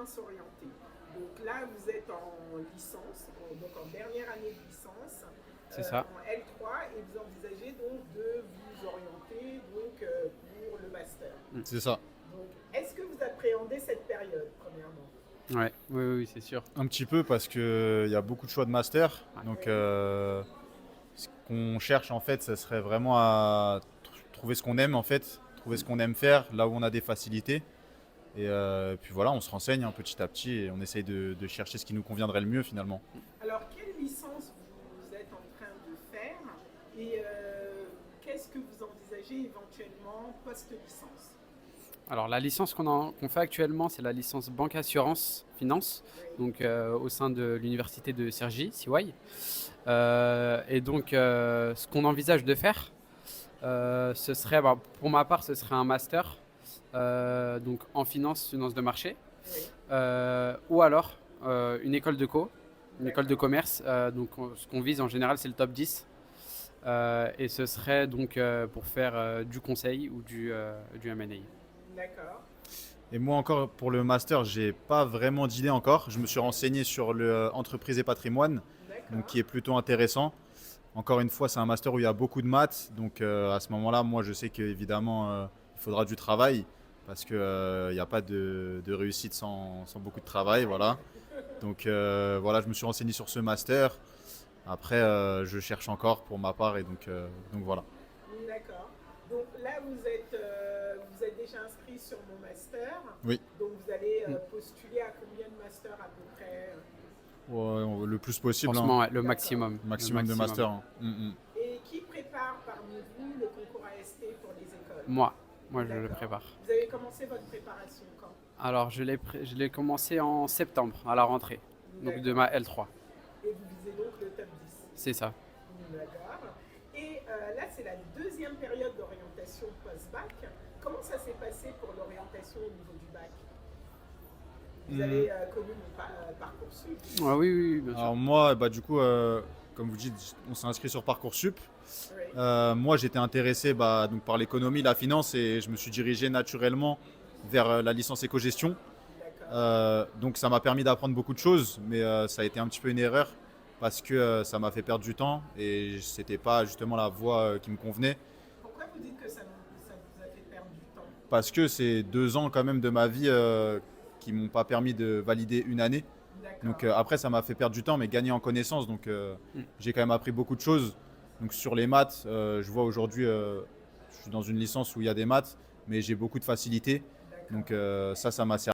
bien s'orienter. Donc là, vous êtes en licence, donc en dernière année de licence, C'est ça. en L3, et vous envisagez donc de vous orienter donc, pour le master. C'est ça. Donc, est-ce que vous appréhendez cette période, premièrement? Ouais, oui, oui, oui, c'est sûr. Un petit peu parce qu'il y a beaucoup de choix de master. Ouais. Donc, ce qu'on cherche en fait, ce serait vraiment à trouver ce qu'on aime en fait, trouver ce qu'on aime faire, là où on a des facilités. Et puis voilà, on se renseigne petit à petit et on essaye de chercher ce qui nous conviendrait le mieux finalement. Alors, quelle licence vous êtes en train de faire et qu'est-ce que vous envisagez éventuellement post-licence? Alors la licence qu'on fait actuellement, c'est la licence banque assurance finance, Oui. donc au sein de l'université de Cergy, CY. Et donc ce qu'on envisage de faire, ce serait, pour ma part, ce serait un master donc en finance de marché, Oui. ou alors une école de une école de D'accord. commerce. Donc ce qu'on vise en général, c'est le top 10. Et ce serait donc pour faire du conseil ou du M&A. D'accord. Et moi encore pour le master, j'ai pas vraiment d'idée encore. Je me suis renseigné sur l'entreprise et patrimoine, donc D'accord. qui est plutôt intéressant. Encore une fois, c'est un master où il y a beaucoup de maths, donc à ce moment-là, moi je sais qu'évidemment il faudra du travail parce qu'il n'y a pas de réussite sans beaucoup de travail, voilà. Donc voilà, je me suis renseigné sur ce master. Après, je cherche encore pour ma part et donc voilà. D'accord. Donc là, vous êtes déjà inscrit sur mon master. Oui, Donc vous allez postuler à combien de masters à peu près? ouais, le plus possible, hein. Franchement, ouais, le D'accord. maximum. Le Maximum de maximum. master, hein. Et qui prépare parmi vous le concours AST pour les écoles? Moi, je le D'accord. prépare. Vous avez commencé votre préparation quand? Alors, je l'ai commencé en septembre, à la rentrée, donc de D'accord. ma L3. Et vous visez donc le top 10. C'est ça. D'accord. Et là, c'est la deuxième période d'orientation post-bac. Comment ça s'est passé pour l'orientation au niveau du bac? Vous avez connu mon Parcoursup? Ah oui, oui, oui, bien sûr. Alors moi, bah, du coup, comme vous dites, on s'est inscrit sur Parcoursup. Oui. Moi, j'étais intéressé donc, par l'économie, la finance et je me suis dirigé naturellement vers la licence éco-gestion. D'accord. Donc ça m'a permis d'apprendre beaucoup de choses, mais ça a été un petit peu une erreur parce que ça m'a fait perdre du temps et c'était pas justement la voie qui me convenait. Pourquoi vous dites que ça vous a fait perdre du temps? Parce que c'est 2 ans quand même de ma vie qui m'ont pas permis de valider une année. D'accord. Donc après, ça m'a fait perdre du temps, mais gagner en connaissances. Donc Mm. j'ai quand même appris beaucoup de choses. Donc sur les maths, je vois aujourd'hui, je suis dans une licence où il y a des maths, mais j'ai beaucoup de facilité. D'accord. Donc ça m'a servi.